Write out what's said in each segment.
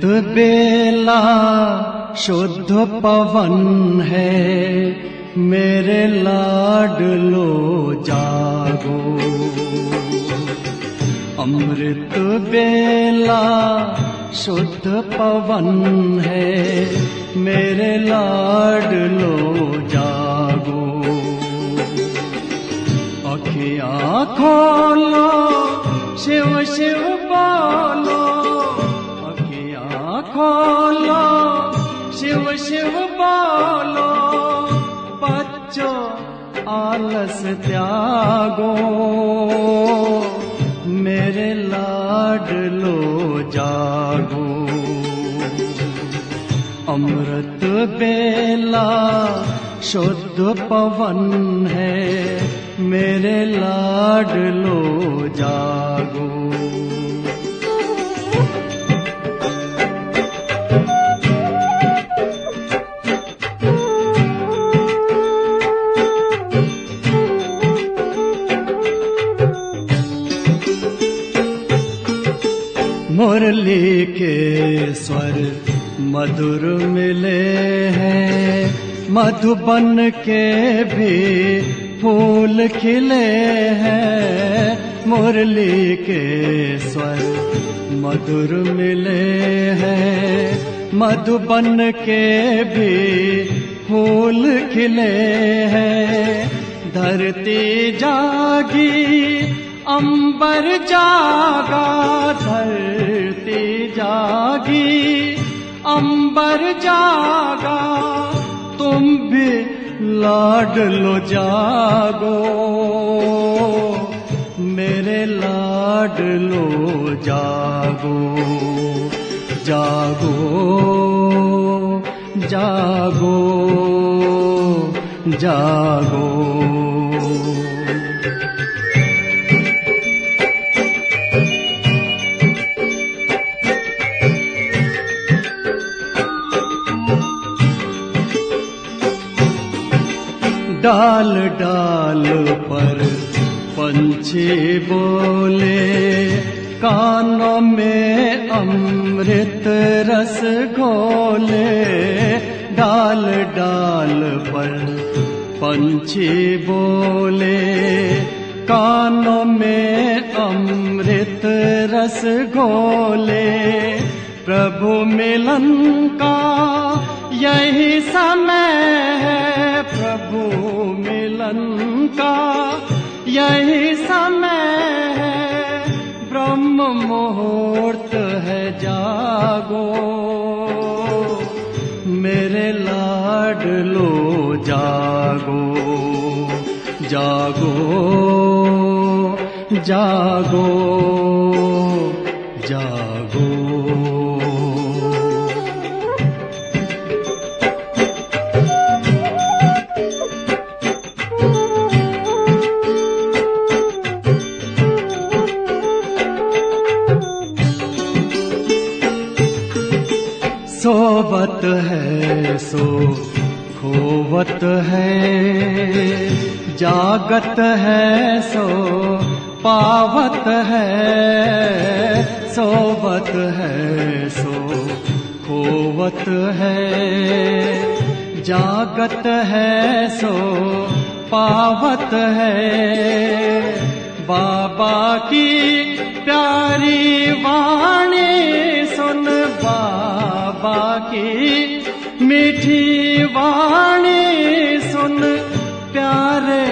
अमृत बेला शुद्ध पवन है, मेरे लाडलो जागो। अमृत बेला शुद्ध पवन है, मेरे लाडलो जागो। अखियाँ खोलो, शिव शिव बोलो, अखियाँ खोलो, शिव शिव बोलो। बच्चों आलस त्यागो, मेरे लाडलो जागो। अमृत बेला शुद्ध पवन है, मेरे लाडलो जागो। मुरली के स्वर मधुर मिले हैं, मधुबन के भी फूल खिले हैं। मुरली के स्वर मधुर मिले हैं, मधुबन के भी फूल खिले हैं। धरती जागी, अंबर जागा, धरती जागी, अंबर जागा। तुम भी लाडलो जागो, मेरे लाडलो जागो। जागो जागो जागो। डाल डाल पर पंछी बोले, कानों में अमृत रस घोले। डाल डाल पर पंछी बोले, कानों में अमृत रस घोले। प्रभु मिलन का यही समय है, प्रभु मिलन का यही समय है। ब्रह्म मुहूर्त है, जागो, मेरे लाडलो जागो। जागो जागो जागो। सोवत है सो खोवत है, जागत है सो पावत है। सोवत है सो खोवत है, जागत है सो पावत है। बाबा की प्यारी वाणी सुन, बाबा की मीठी वाणी सुन। प्यारे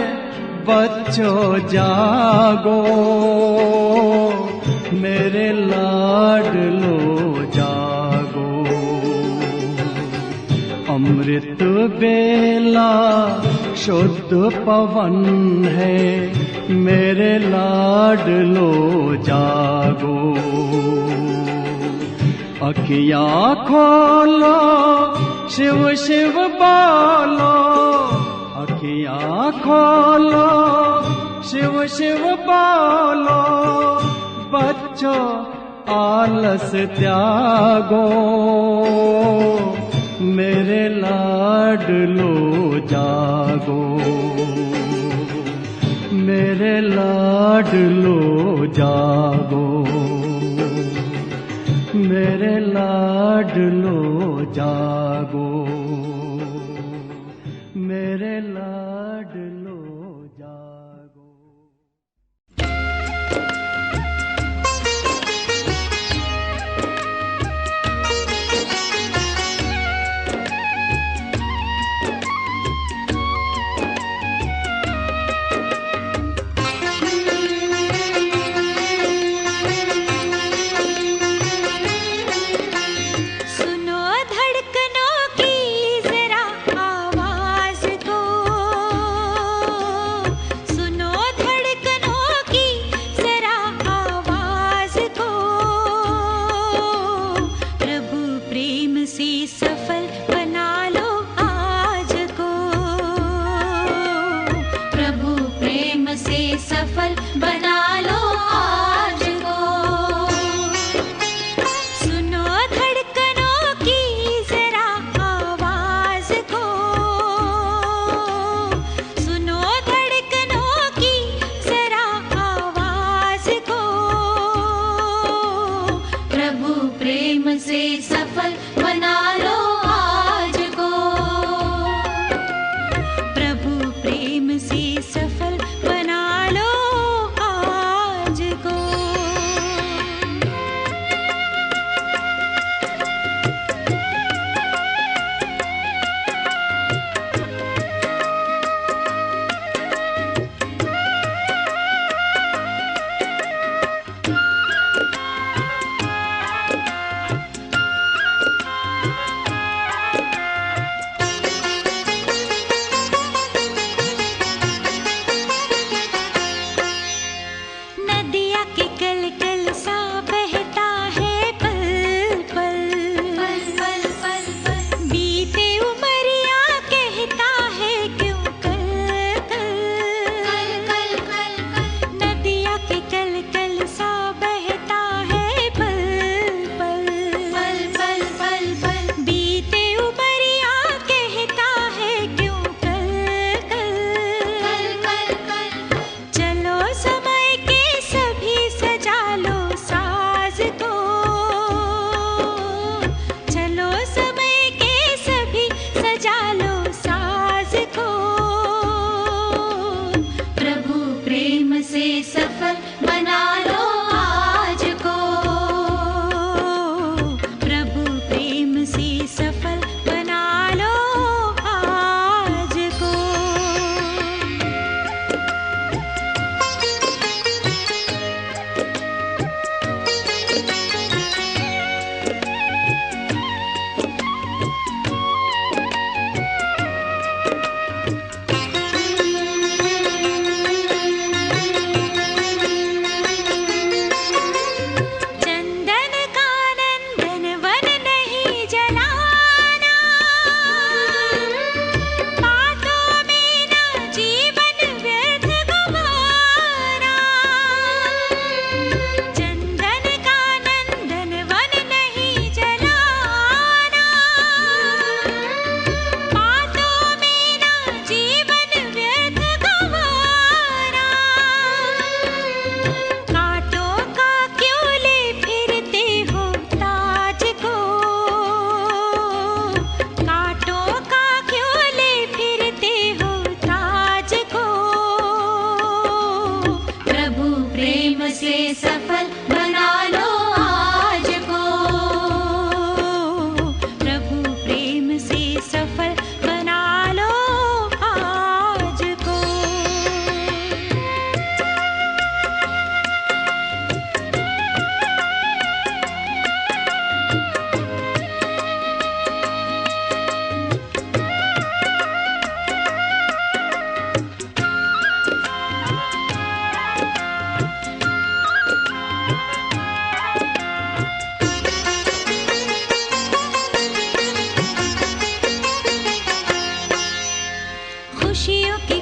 बच्चों जागो, मेरे लाडलो जागो। अमृत बेला शुद्ध पवन है, मेरे लाडलो जागो। अखियाँ खोलो, शिव शिव बोलो, अखियाँ खोलो, शिव शिव बोलो। बच्चों आलस त्यागो, मेरे लाडलो जागो। मेरे लाडलो जागो, मेरे लाडलो जागो, मेरे लाडलो जागो।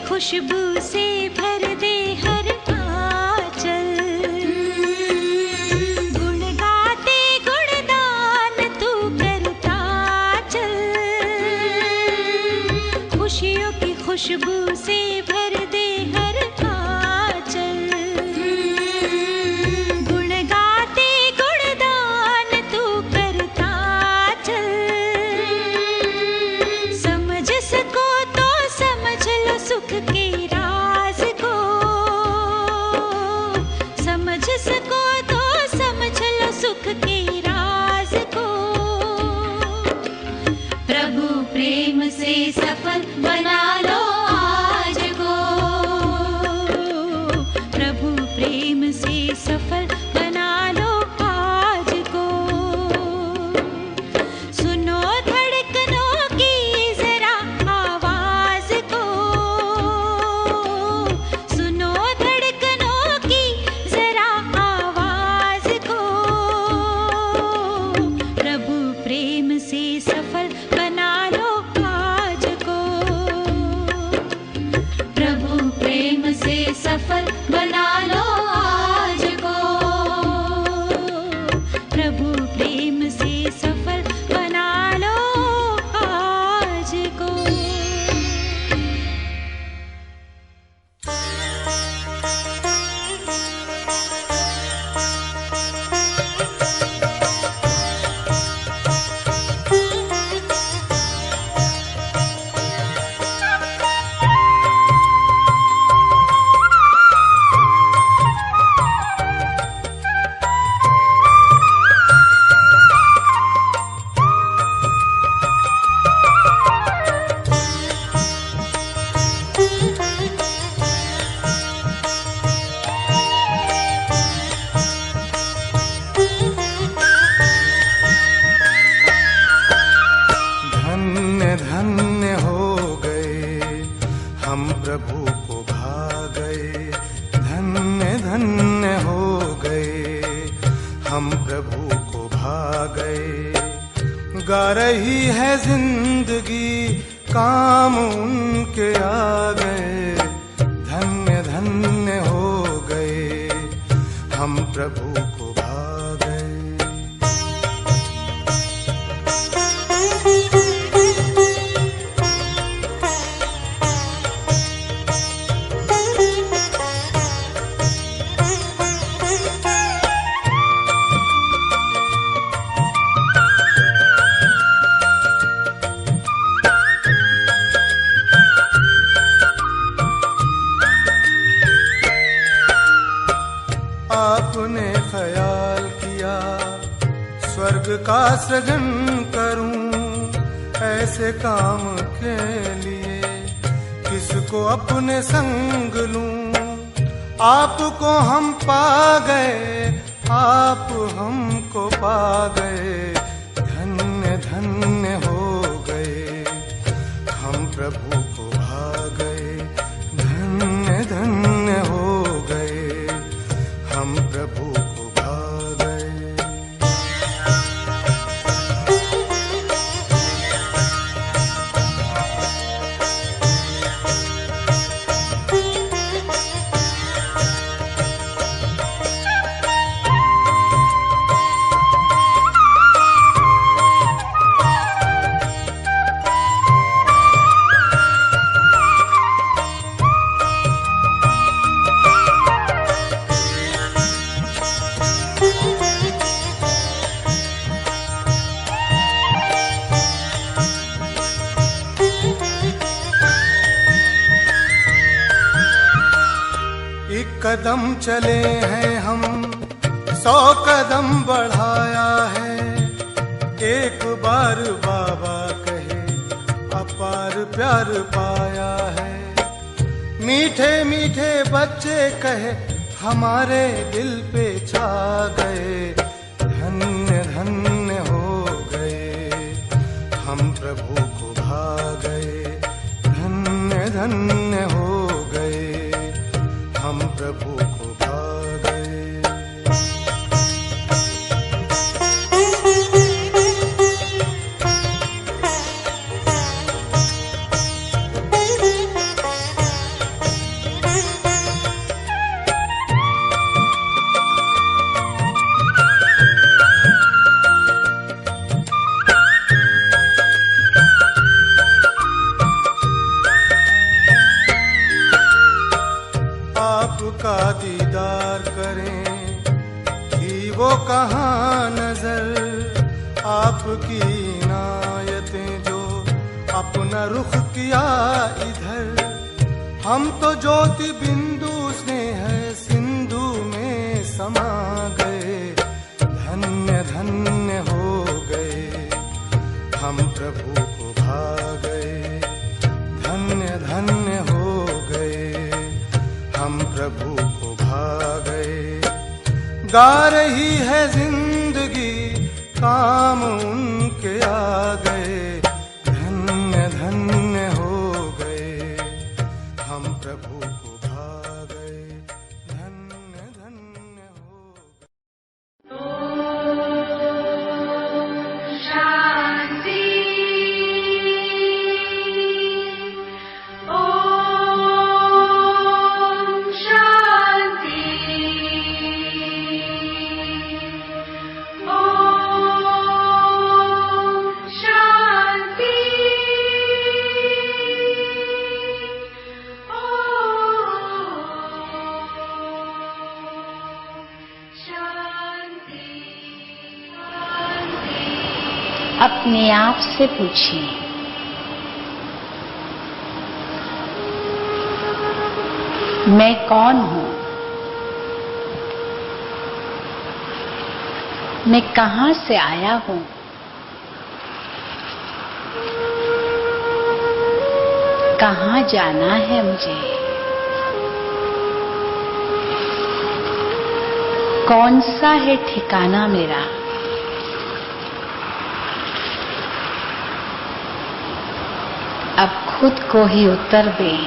खुशबू से भर दे हर आंचल, गुण गाते गुणगान तू करता चल। खुशियों की खुशबू से भर दे हर आंचल, गुण गाते गुणगान तू प्रभु को भा गए, धन्य धन्य हो गए, हम प्रभु को भा गए। गा रही है जिंदगी, काम उनके आ गए, धन्य धन्य हो गए, हम प्रभु को भा गए। आपने ख्याल किया स्वर्ग का सृजन करूं, ऐसे काम के लिए किसको अपने संग लूं। आपको हम पा गए, आप हमको पा गए, धन्य धन्य हो गए, हम प्रभु को भा गए, धन्य धन्य हो गए, हम प्रभु को भा गए। एक कदम चले हैं हम, 100 कदम बढ़ाया है, एक बार बाबा कहे अपार प्यार पाया है। मीठे मीठे बच्चे कहे हमारे दिल पे छा गए, धन्य धन्य हो गए, हम प्रभु को भा गए, धन्य धन्य हो गए, हम प्रभु को भा गए। आपका दीदार करें कि वो कहाँ नजर, आपकी इनायतें जो अपना रुख किया इधर। हम तो ज्योति बिंदु स्नेह सिंधु में समा गए, धन्य धन्य हो गए, हम प्रभु को भा गए, धन्य धन्य हो गए, हम प्रभु को भा गए। गा रही है जिंदगी, काम उनके आ गए, धन्य धन्य हो गए, हम प्रभु को भा गए, धन्य धन्य हो गए। शांति अपने आप से पूछिए, मैं कौन हूं? मैं कहां से आया हूं? कहां जाना है मुझे? कौन सा है ठिकाना मेरा? अब खुद को ही उत्तर दें,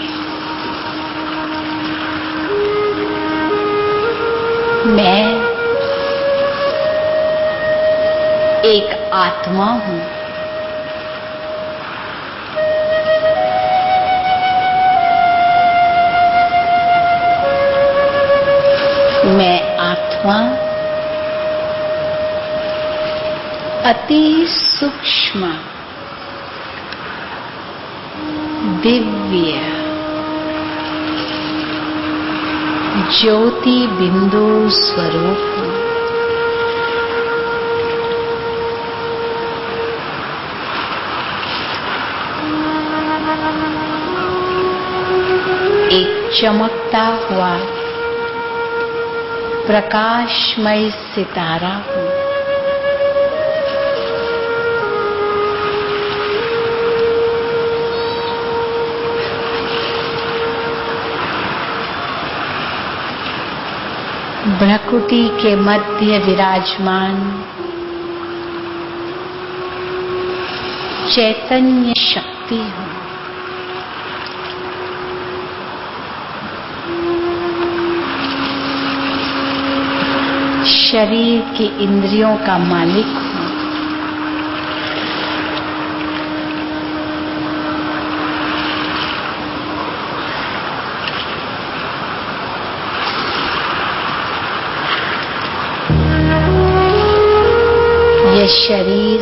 मैं एक आत्मा हूं। मैं आत्मा अति सूक्ष्म दिव्य ज्योति बिंदु स्वरूप हूं। एक चमकता हुआ प्रकाशमय सितारा हूं। भ्रकुटी के मध्य विराजमान चैतन्य शक्ति हूं। शरीर की इंद्रियों का मालिक हूं। यह शरीर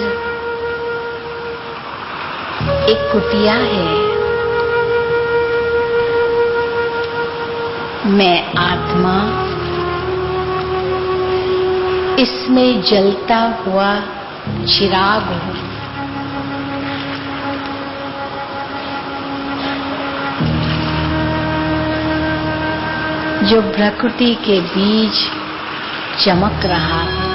एक कुटिया है। मैं आत्मा इसमें जलता हुआ चिराग हूं। जो भ्रकुटी के बीज चमक रहा है।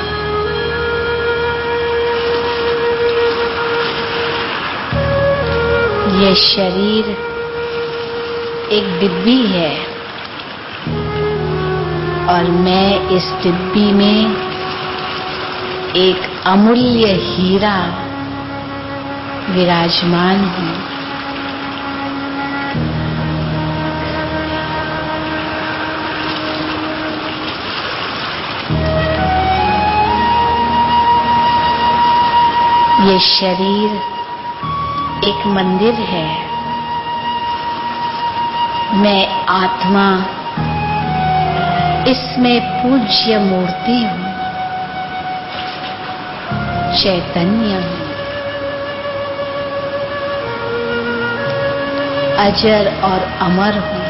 यह शरीर एक डिब्बी है और मैं इस डिब्बी में एक अमूल्य हीरा विराजमान हूं। ये शरीर एक मंदिर है। मैं आत्मा इसमें पूज्य मूर्ति हूं, चैतन्य हूं, अजर और अमर हूं।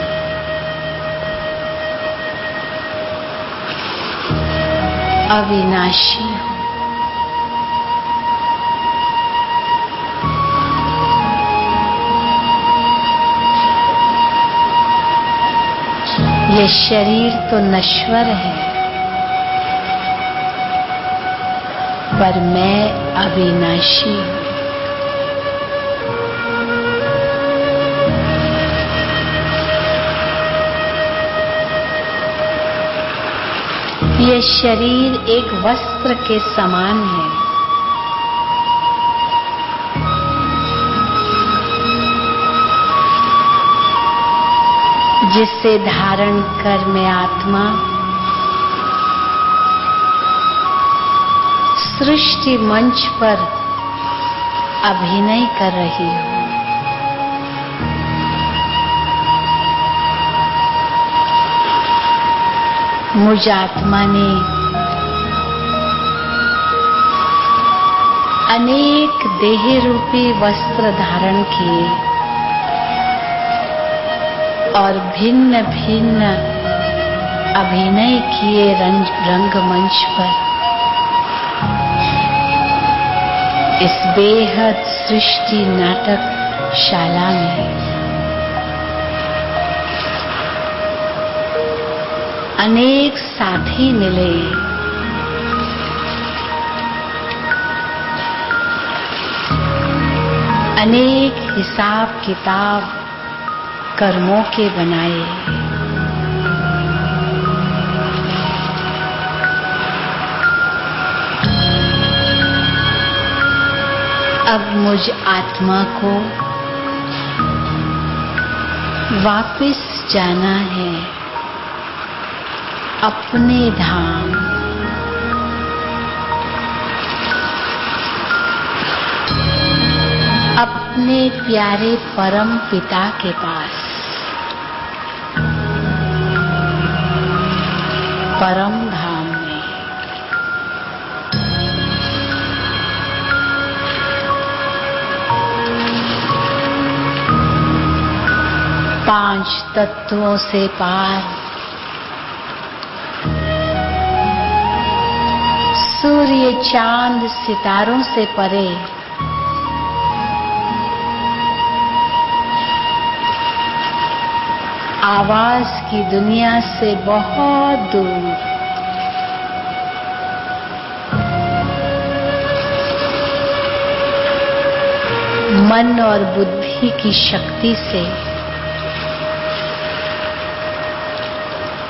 अविनाशी हूं। ये शरीर तो नश्वर है, पर मैं अविनाशी हूं। ये शरीर एक वस्त्र के समान है। जिसे धारण कर मैं आत्मा सृष्टि मंच पर अभिनय कर रही हूं। मुझ आत्मा ने अनेक देह रूपी वस्त्र धारण किए और भिन्न भिन्न अभिनय किए रंगमंच पर। इस बेहद सृष्टि नाटकशाला में अनेक साथी मिले। अनेक हिसाब किताब कर्मों के बनाए। अब मुझ आत्मा को वापस जाना है। अपने धाम, अपने प्यारे परम पिता के पास, परम धाम में। पांच तत्वों से पार, सूर्य चांद सितारों से परे, आवाज की दुनिया से बहुत दूर, मन और बुद्धि की शक्ति से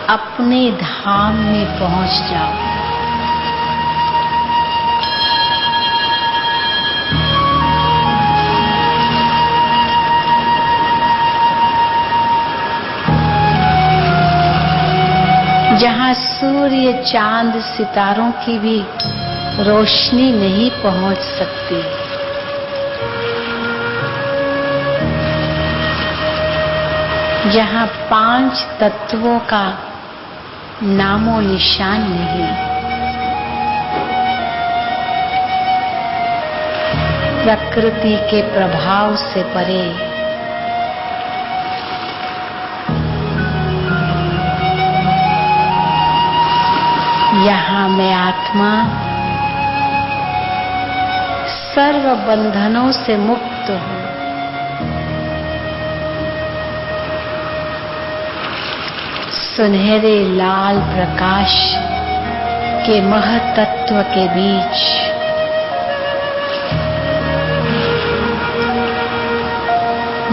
अपने धाम में पहुंच जाओ। जहां सूर्य चांद सितारों की भी रोशनी नहीं पहुंच सकती, जहां पांच तत्वों का नामो निशान नहीं, प्रकृति के प्रभाव से परे, यहाँ मैं आत्मा सर्व बंधनों से मुक्त हूँ। सुनहरे लाल प्रकाश के महतत्व के बीच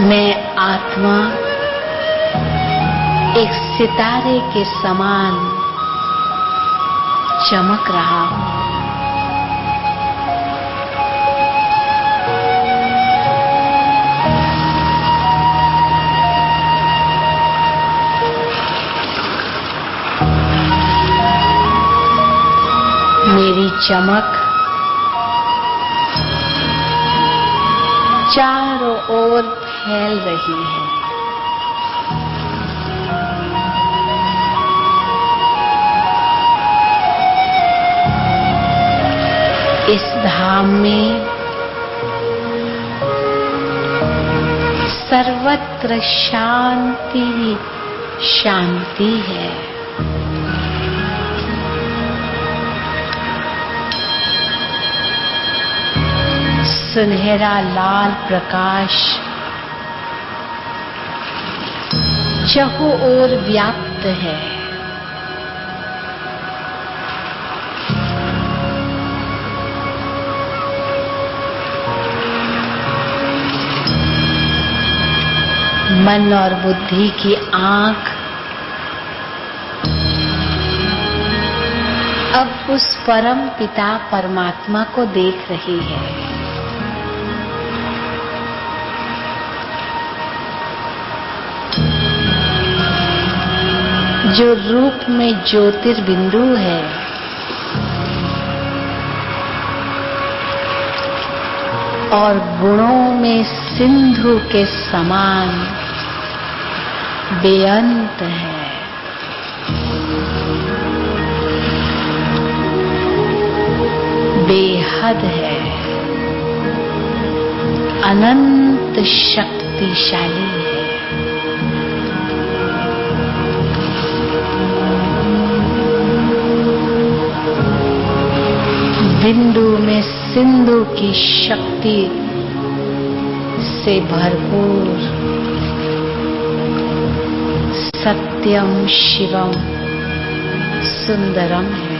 मैं आत्मा एक सितारे के समान चमक रहा हूँ। मेरी चमक चारों ओर फैल रही है। इस धाम में सर्वत्र शांति शांति है। सुनहरा लाल प्रकाश चहुं ओर व्याप्त है। मन और बुद्धि की आंख अब उस परम पिता परमात्मा को देख रही है। जो रूप में ज्योतिर्बिंदु है, और गुणों में सिंधु के समान बेअंत है। बेहद है, अनंत शक्तिशाली है। बिंदु में सिंधु की शक्ति से भरपूर सत्यम शिवम सुंदरम है।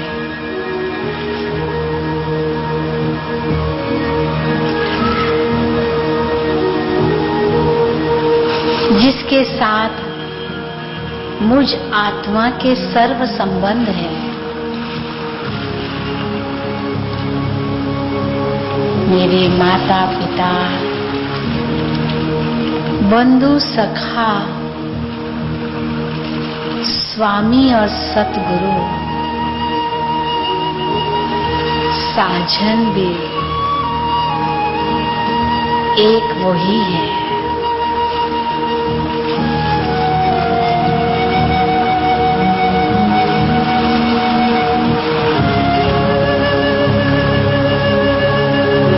जिसके साथ मुझ आत्मा के सर्व संबंध है। मेरे माता पिता, बंधु सखा, स्वामी और सतगुरु साजन भी एक वही है।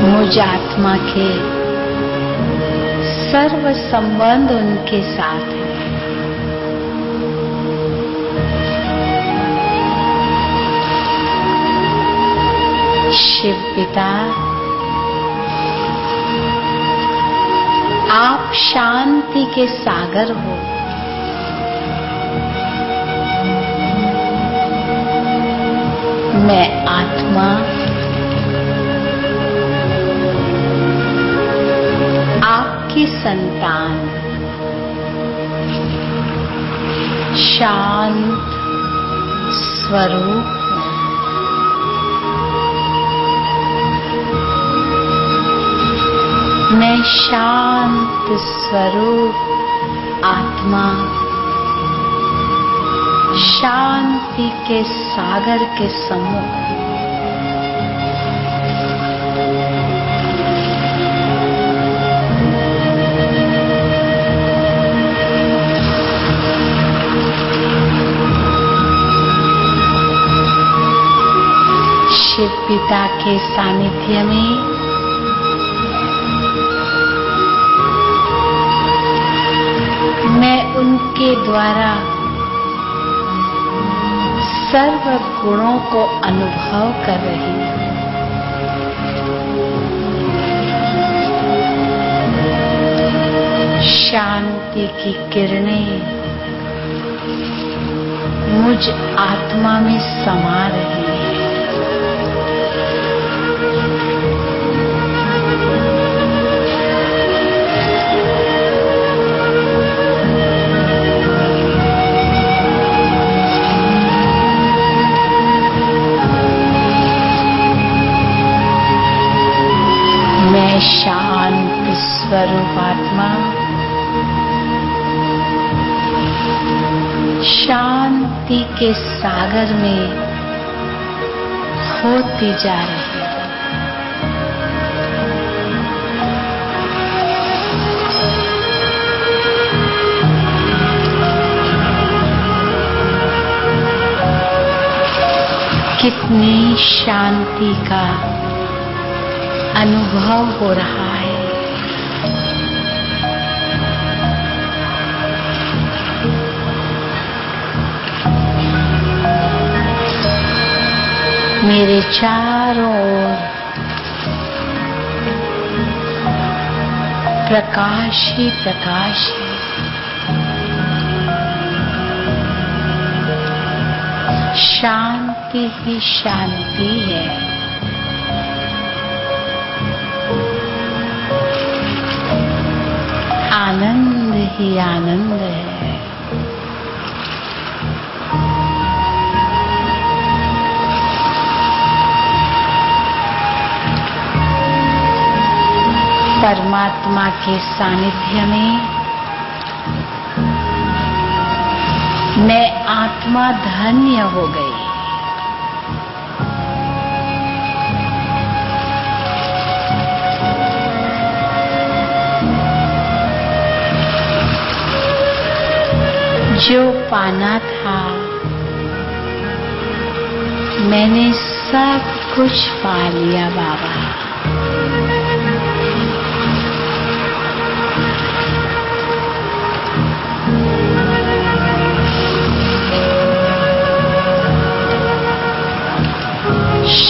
मुझ आत्मा के सर्व संबंध उनके साथ है। शिव पिता, आप शांति के सागर हो। मैं आत्मा आपकी संतान शांत स्वरूप हूं। मैं शांत स्वरूप आत्मा शांति के सागर के सम्मुख शिव पिता के सानिध्य में मैं उनके द्वारा सर्व गुणों को अनुभव कर रही हूं। शांति की किरणें मुझ आत्मा में समा रही हैं। मैं शांत स्वरूप आत्मा शांति के सागर में होती जा रही हूं। कितनी शांति का अनुभव हो रहा है। मेरे चारों ओर प्रकाश ही प्रकाश है। शांति ही शांति है। आनंद ही आनंद है। परमात्मा के सानिध्य में मैं आत्मा धन्य हो गई। जो पाना था मैंने सब कुछ पा लिया बाबा।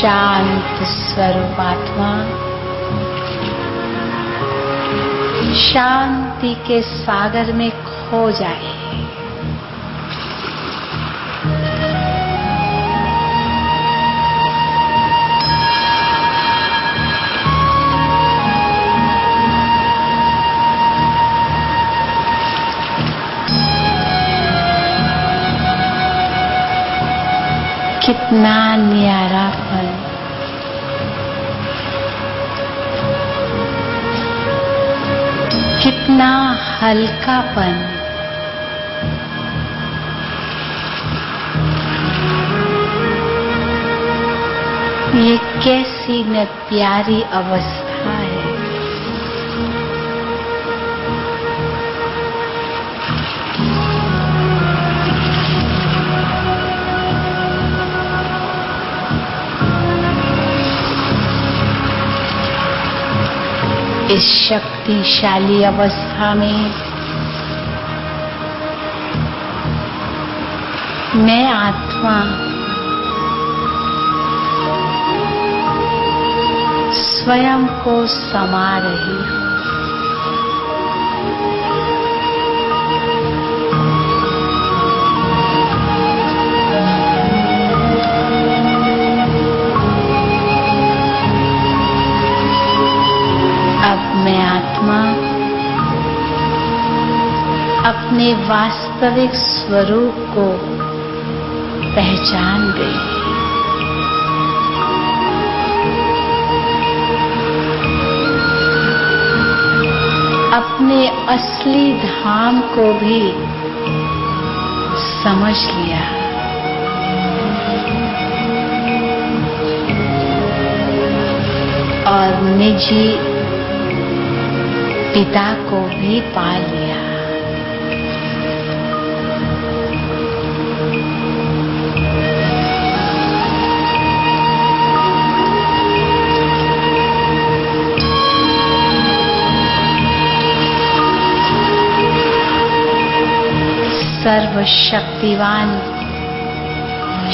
शांत स्वरूप आत्मा शांति के सागर में खो जाए। कितना न्यारा फल, कितना हल्कापन, ये कैसी न प्यारी अवस्था है। इस शक्तिशाली अवस्था में मैं आत्मा स्वयं को समा रही हूँ। अब मैं आत्मा अपने वास्तविक स्वरूप को पहचान गई। अपने असली धाम को भी समझ लिया। और निजी पिता को भी पा लिया। सर्वशक्तिवान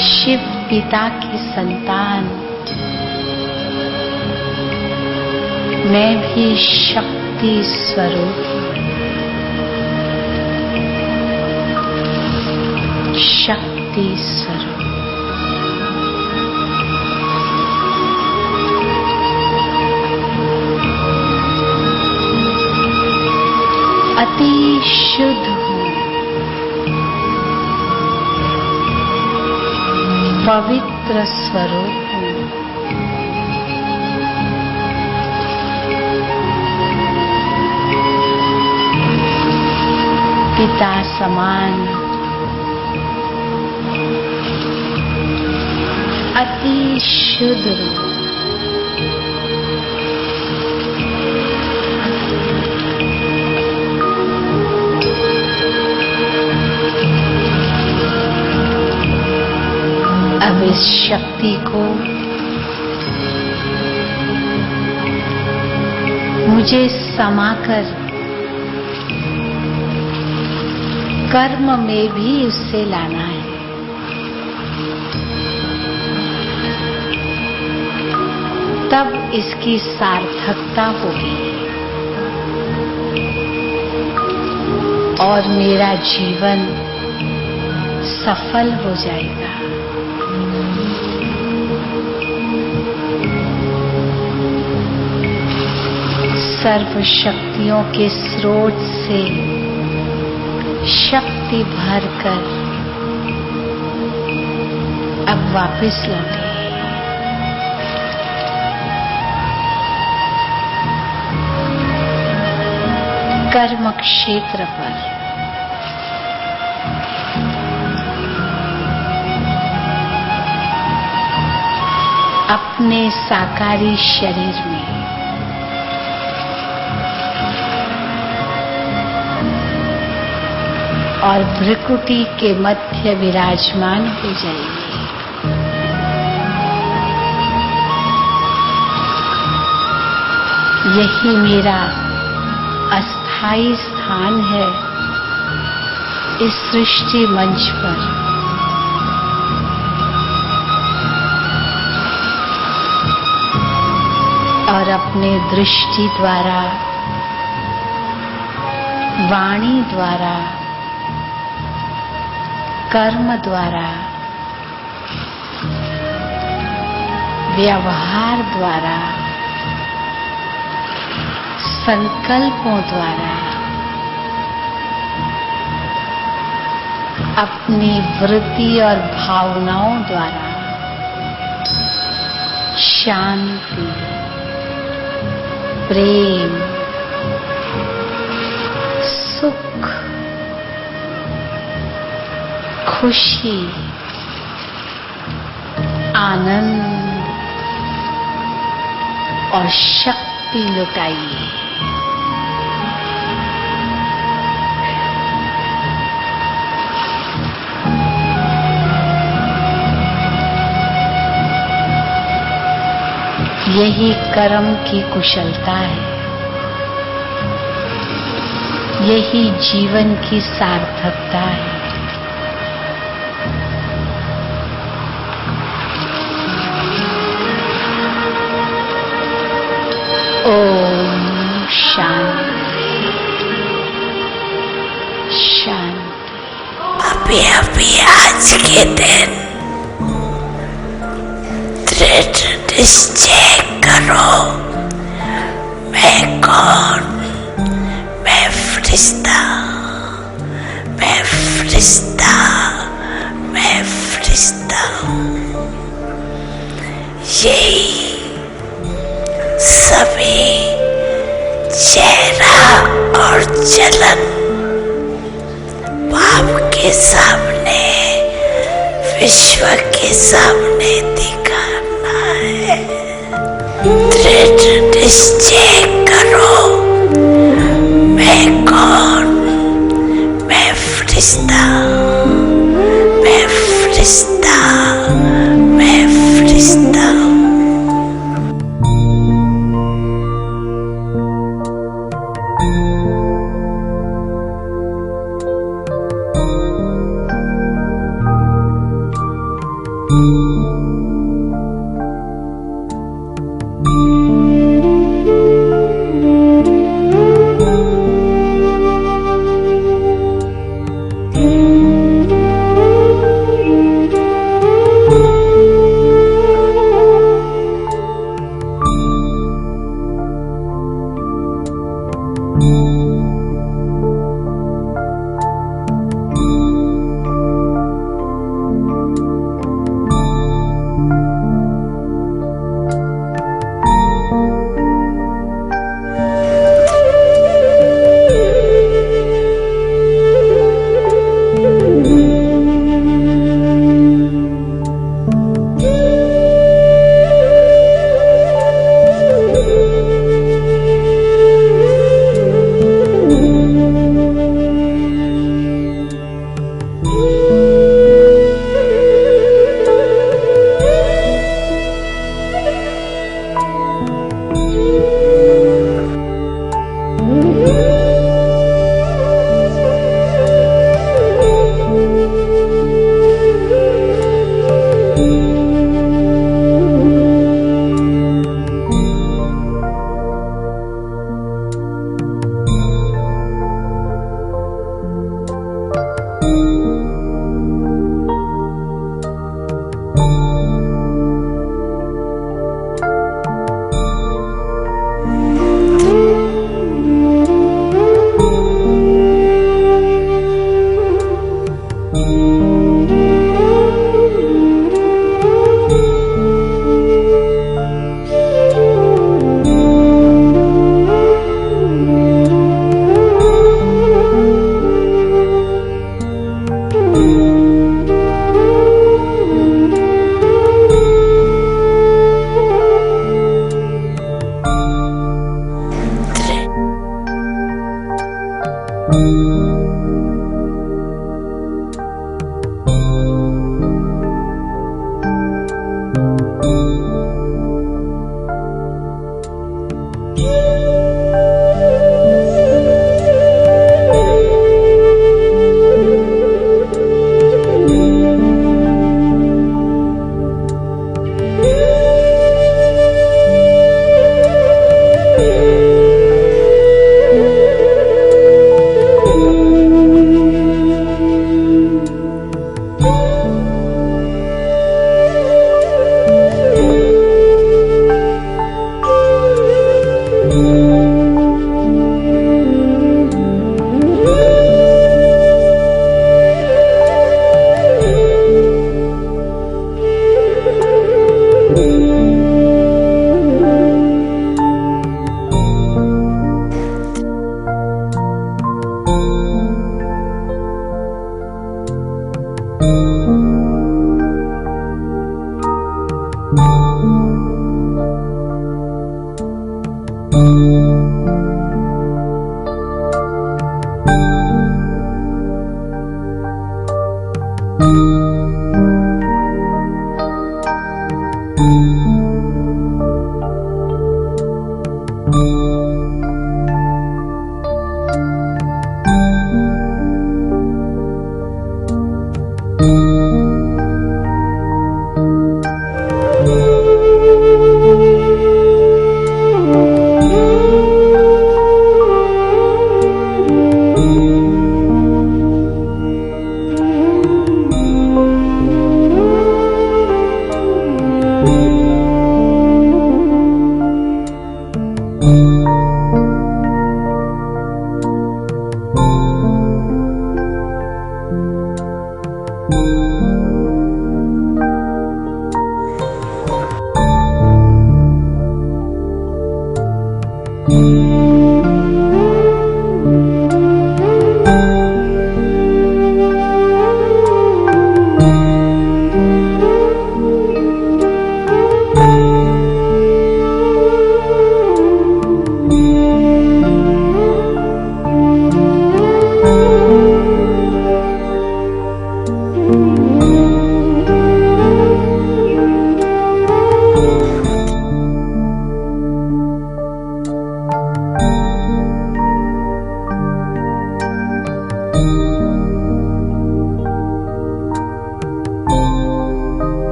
शिव पिता की संतान मैं भी शक्ति स्वरूप, शक्ति स्वरूप। अति शुद्ध हूँ, पवित्र स्वरूप हूँ। पिता समान अति शुद्ध रूप। अब इस शक्ति को मुझे समाकर कर्म में भी उससे लाना है। तब इसकी सार्थकता होगी और मेरा जीवन सफल हो जाएगा। सर्व शक्तियों के स्रोत से शक्ति भरकर अब वापस लौटे। कर्म क्षेत्र पर अपने साकारी शरीर में और भ्रिकुटी के मध्य विराजमान हो जाएंगे। यही मेरा अस्थाई स्थान है इस सृष्टि मंच पर। और अपने दृष्टि द्वारा, वाणी द्वारा, कर्म द्वारा, व्यवहार द्वारा, संकल्पों द्वारा अपनी वृत्ति और भावनाओं द्वारा शांति, प्रेम, सुख, खुशी, आनंद, और शक्ति लुटाइए। यही कर्म की कुशलता है, यही जीवन की सार्थकता है। ओम शांति शांति। अभी अभी आज के दिन दृढ़ निश्चय करो, मैं कौन? मैं फरिश्ता, मैं फरिश्ता, मैं फरिश्ता हूँ। यही सभी चेहरा और जलन पाप के सामने, विश्व के सामने दिखाना है। दृढ़ निश्चय करो, मैं कौन? मैं फरिश्ता, मैं फरिश्ता, मैं फरिश्ता हूँ।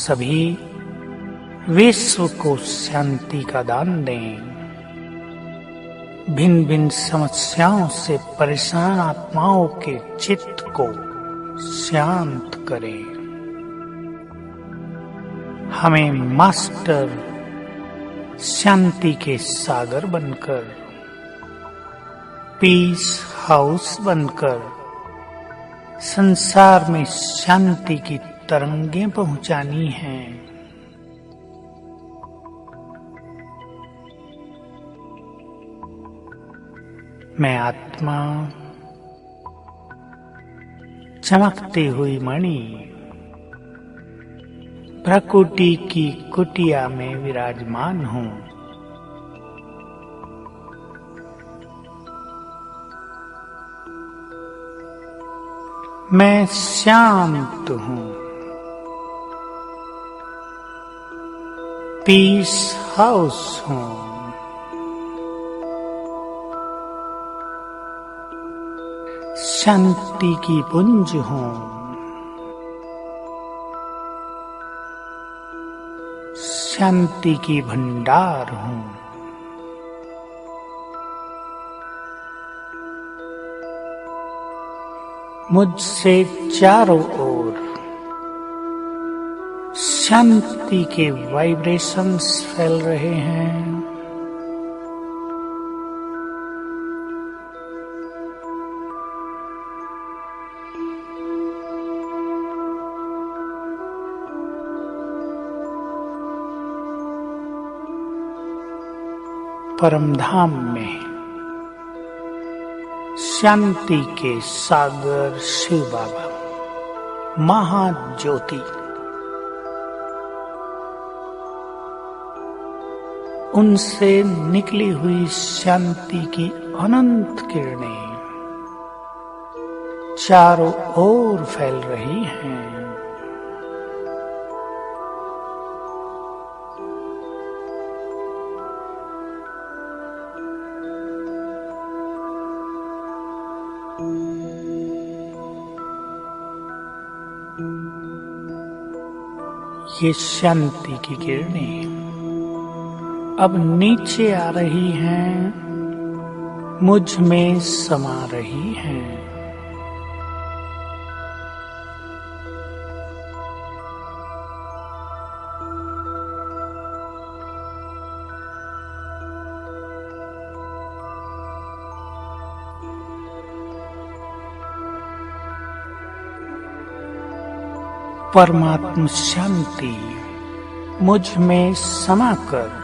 सभी विश्व को शांति का दान दें। भिन्न भिन्न समस्याओं से परेशान आत्माओं के चित्त को शांत करें। हमें मास्टर शांति के सागर बनकर पीस हाउस बनकर संसार में शांति की तरंगें पहुंचानी हैं। मैं आत्मा चमकती हुई मणि प्रकृति की कुटिया में विराजमान हूँ। मैं शांत हूँ। पीस हाउस हूँ। शांति की पुंज हूँ। शांति की भंडार हूँ। मुझसे चारों ओर शांति के वाइब्रेशंस फैल रहे हैं। परमधाम में शांति के सागर शिव बाबा महाज्योति उनसे निकली हुई शांति की अनंत किरणें चारों ओर फैल रही हैं। ये शांति की किरणें अब नीचे आ रही हैं, मुझ में समा रही हैं। परमात्म शांति मुझ में समाकर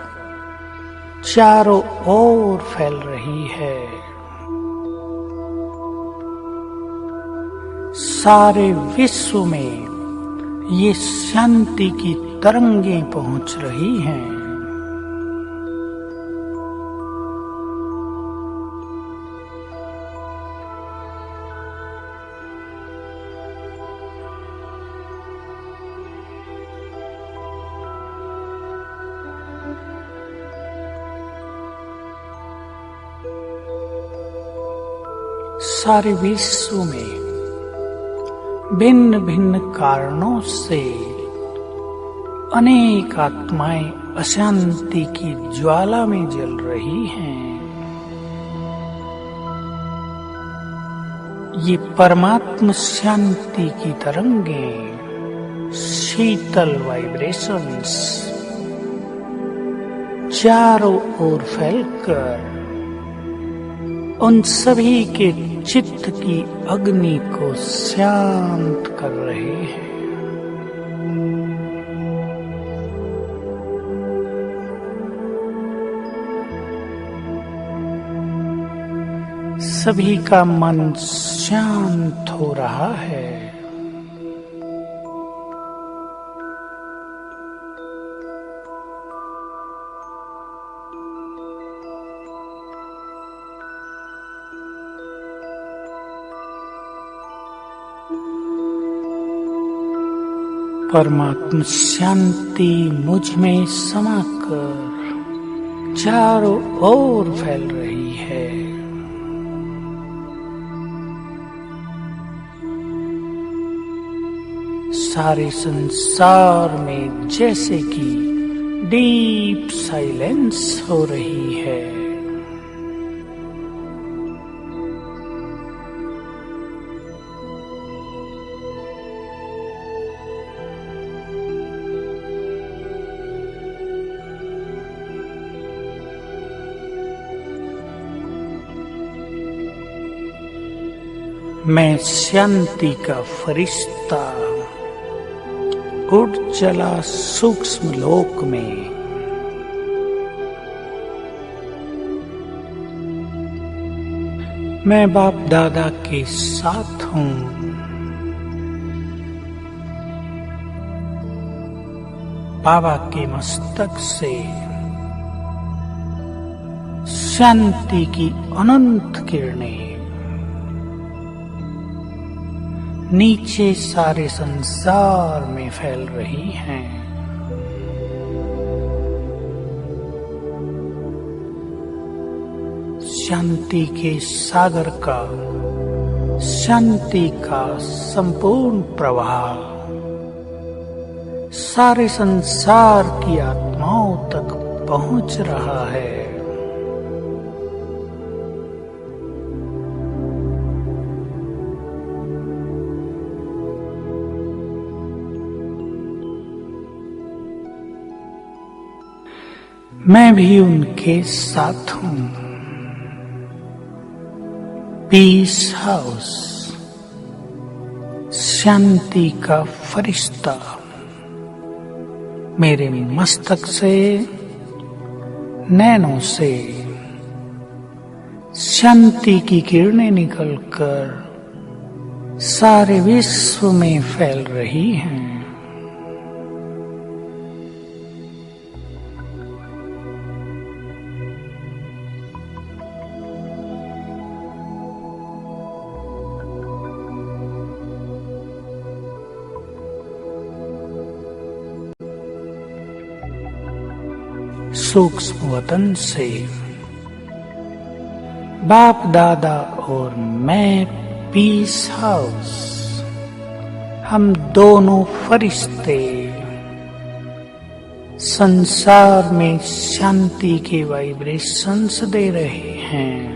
चारों ओर फैल रही है। सारे विश्व में ये शांति की तरंगें पहुंच रही हैं। सारे विश्व में भिन्न भिन्न कारणों से अनेक आत्माएं अशांति की ज्वाला में जल रही हैं। ये परमात्म शांति की तरंगें, शीतल वाइब्रेशंस चारों ओर फैलकर उन सभी के चित्त की अग्नि को शांत कर रहे हैं। सभी का मन शांत हो रहा है। परमात्म शांति मुझ में समाकर चारों ओर फैल रही है। सारे संसार में जैसे कि डीप साइलेंस हो रही है। मैं शांति का फरिश्ता उड़ चला सूक्ष्म लोक में। मैं बाप दादा के साथ हूँ। बाबा के मस्तक से शांति की अनंत किरणें नीचे सारे संसार में फैल रही हैं। शांति के सागर का, शांति का संपूर्ण प्रवाह सारे संसार की आत्माओं तक पहुंच रहा है। मैं भी उनके साथ हूँ। पीस हाउस, शांति का फरिश्ता मेरे मस्तक से, नैनों से शांति की किरणें निकलकर सारे विश्व में फैल रही हैं। सूक्ष्म वतन से बाप दादा और मैं पीस हाउस, हम दोनों फरिश्ते संसार में शांति के वाइब्रेशंस दे रहे हैं।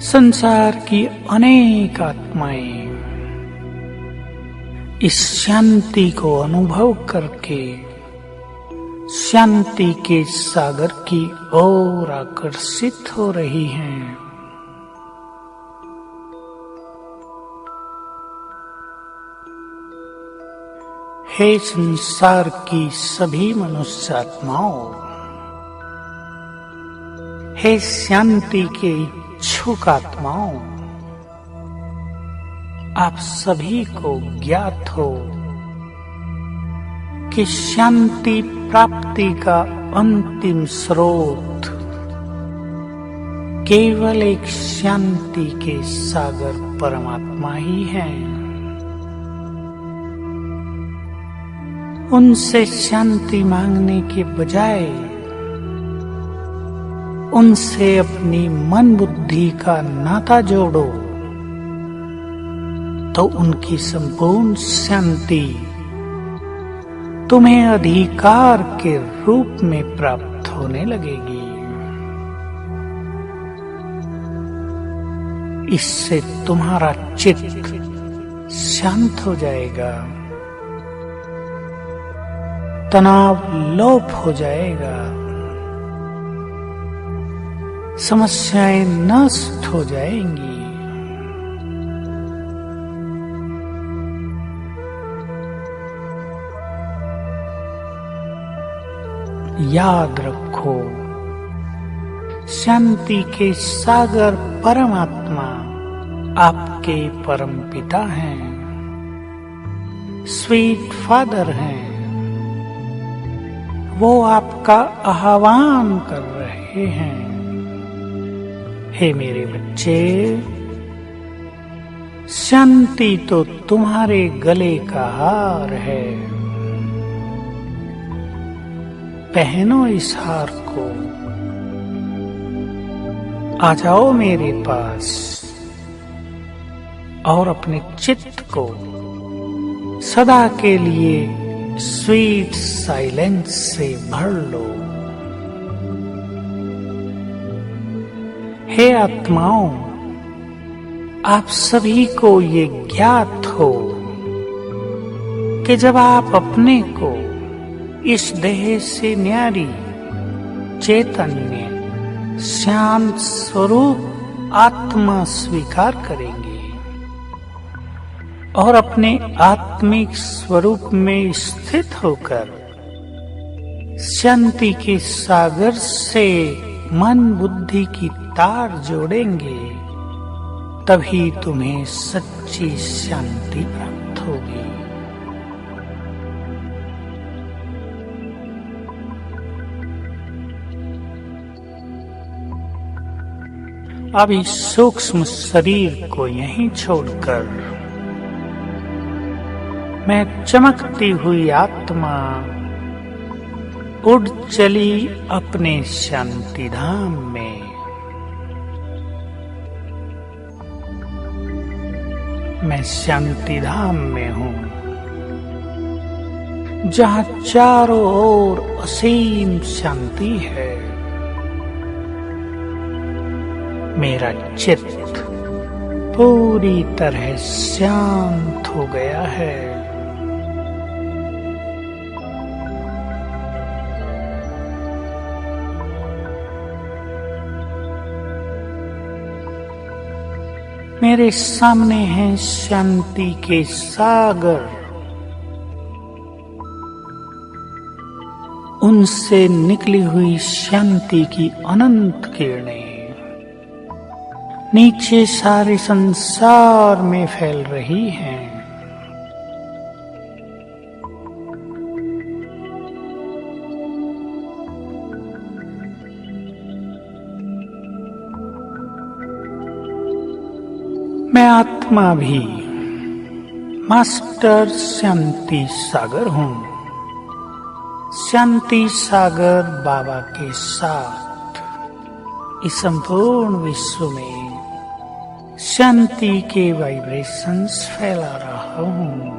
संसार की अनेक आत्माएं इस शांति को अनुभव करके शांति के सागर की ओर आकर्षित हो रही हैं। हे संसार की सभी मनुष्य आत्माओं, हे शांति के इच्छुक आत्माओं, आप सभी को ज्ञात हो कि शांति प्राप्ति का अंतिम स्रोत केवल एक शांति के सागर परमात्मा ही है। उनसे शांति मांगने के बजाय उनसे अपनी मन बुद्धि का नाता जोड़ो तो उनकी संपूर्ण शांति तुम्हें अधिकार के रूप में प्राप्त होने लगेगी। इससे तुम्हारा चित्त शांत हो जाएगा, तनाव लोप हो जाएगा, समस्याएं नष्ट हो जाएंगी। याद रखो, शांति के सागर परमात्मा आपके परम पिता हैं, स्वीट फादर हैं। वो आपका आह्वान कर रहे हैं। हे मेरे बच्चे, शांति तो तुम्हारे गले का हार है। पहनो इस हार को, आ जाओ मेरे पास और अपने चित्त को सदा के लिए स्वीट साइलेंस से भर लो। हे आत्माओं, आप सभी को ये ज्ञात हो कि जब आप अपने को इस देह से न्यारी चैतन्य शांत स्वरूप आत्मा स्वीकार करेंगे और अपने आत्मिक स्वरूप में स्थित होकर शांति के सागर से मन बुद्धि की तार जोड़ेंगे, तभी तुम्हें सच्ची शांति प्राप्त होगी। अब इस सूक्ष्म शरीर को यहीं छोड़कर मैं चमकती हुई आत्मा उड़ चली अपने शांति धाम में। मैं शांति धाम में हूँ, जहाँ चारों ओर असीम शांति है। मेरा चित्त पूरी तरह शांत हो गया है। मेरे सामने है शांति के सागर, उनसे निकली हुई शांति की अनंत किरणें नीचे सारे संसार में फैल रही हैं। मैं आत्मा भी मास्टर शांति सागर हूँ। शांति सागर बाबा के साथ इस संपूर्ण विश्व में शांति के वाइब्रेशंस फैला रहा हूँ।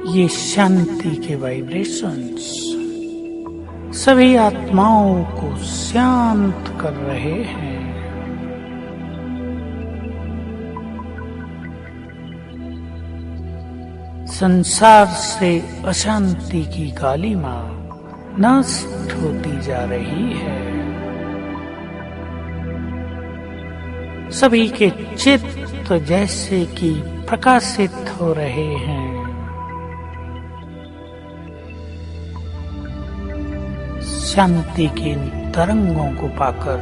ये शांति के वाइब्रेशंस सभी आत्माओं को शांत कर रहे हैं। संसार से अशांति की कालिमा नष्ट होती जा रही है। सभी के चित्त जैसे कि प्रकाशित हो रहे हैं। शांति के तरंगों को पाकर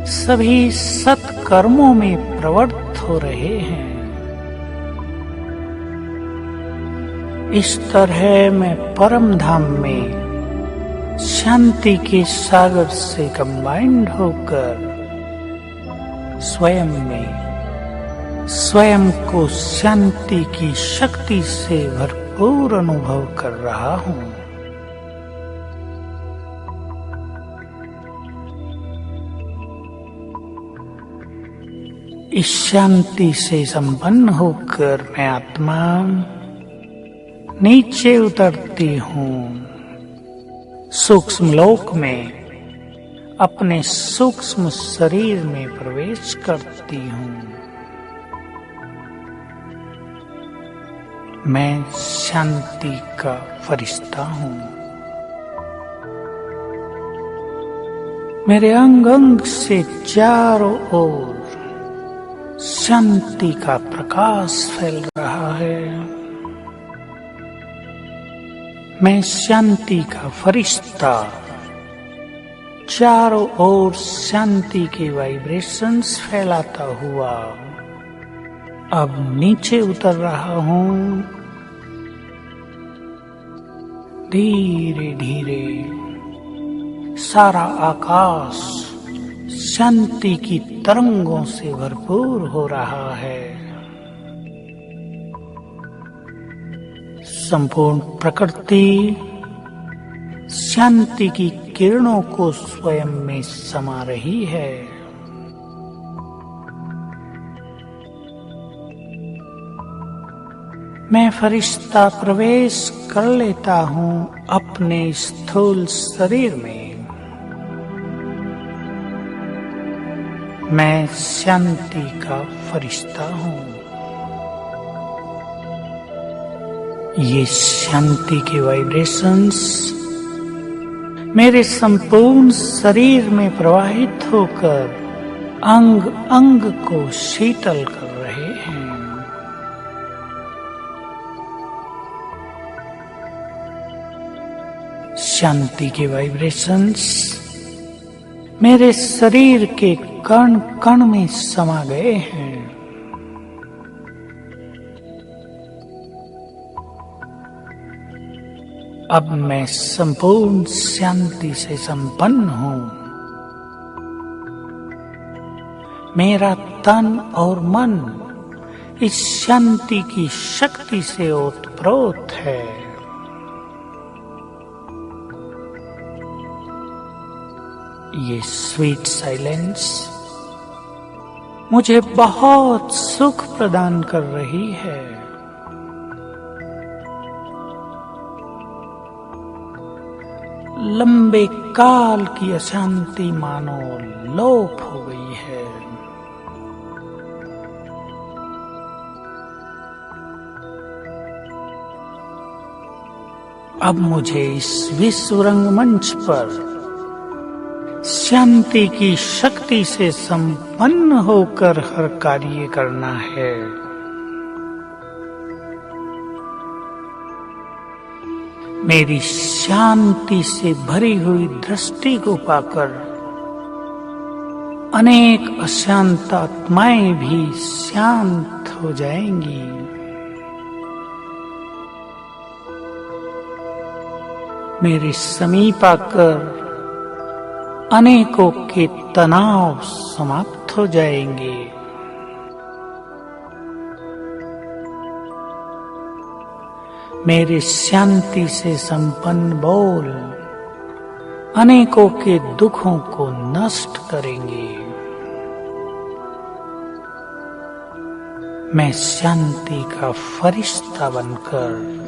सभी सत्कर्मों में प्रवृत्त हो रहे हैं। इस तरह मैं परम धाम में शांति के सागर से कंबाइंड होकर स्वयं में स्वयं को शांति की शक्ति से भरपूर अनुभव कर रहा हूँ। इस शांति से संपन्न होकर मैं आत्मा नीचे उतरती हूँ, सूक्ष्म लोक में अपने सूक्ष्म शरीर में प्रवेश करती हूँ। मैं शांति का फरिश्ता हूँ। मेरे अंग अंग से चारों ओर शांति का प्रकाश फैल रहा है। मैं शांति का फरिश्ता चारों ओर शांति के वाइब्रेशंस फैलाता हुआ अब नीचे उतर रहा हूँ। धीरे धीरे सारा आकाश शांति की तरंगों से भरपूर हो रहा है। संपूर्ण प्रकृति शांति की किरणों को स्वयं में समा रही है। मैं फरिश्ता प्रवेश कर लेता हूँ अपने स्थूल शरीर में। मैं शांति का फरिश्ता हूँ। ये शांति के वाइब्रेशंस मेरे संपूर्ण शरीर में प्रवाहित होकर अंग अंग को शीतल कर रहे हैं। शांति के वाइब्रेशंस मेरे शरीर के कण कण में समा गए हैं। अब मैं संपूर्ण शांति से संपन्न हूँ। मेरा तन और मन इस शांति की शक्ति से ओतप्रोत है। ये स्वीट साइलेंस मुझे बहुत सुख प्रदान कर रही है। लंबे काल की अशांति मानो लोप हो गई है। अब मुझे इस विश्व रंगमंच पर शांति की शक्ति से संपन्न होकर हर कार्य करना है। मेरी शांति से भरी हुई दृष्टि को पाकर अनेक अशांत आत्माएं भी शांत हो जाएंगी। मेरे समीप आकर अनेकों के तनाव समाप्त हो जाएंगे। मेरे शांति से संपन्न बोल अनेकों के दुखों को नष्ट करेंगे। मैं शांति का फरिश्ता बनकर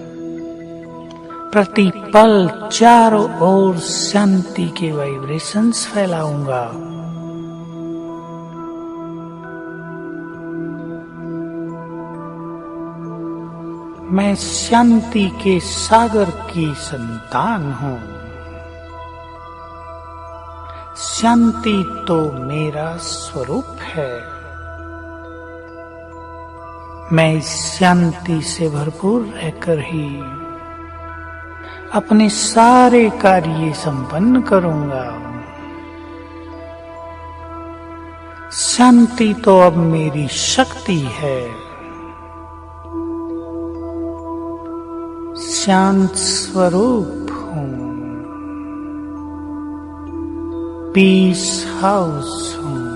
प्रतिपल चारों ओर शांति के वाइब्रेशंस फैलाऊंगा। मैं शांति के सागर की संतान हूँ। शांति तो मेरा स्वरूप है। मैं इस शांति से भरपूर रहकर ही अपने सारे कार्य संपन्न करूंगा। शांति तो अब मेरी शक्ति है। शांत स्वरूप हूँ। पीस हाउस हूँ।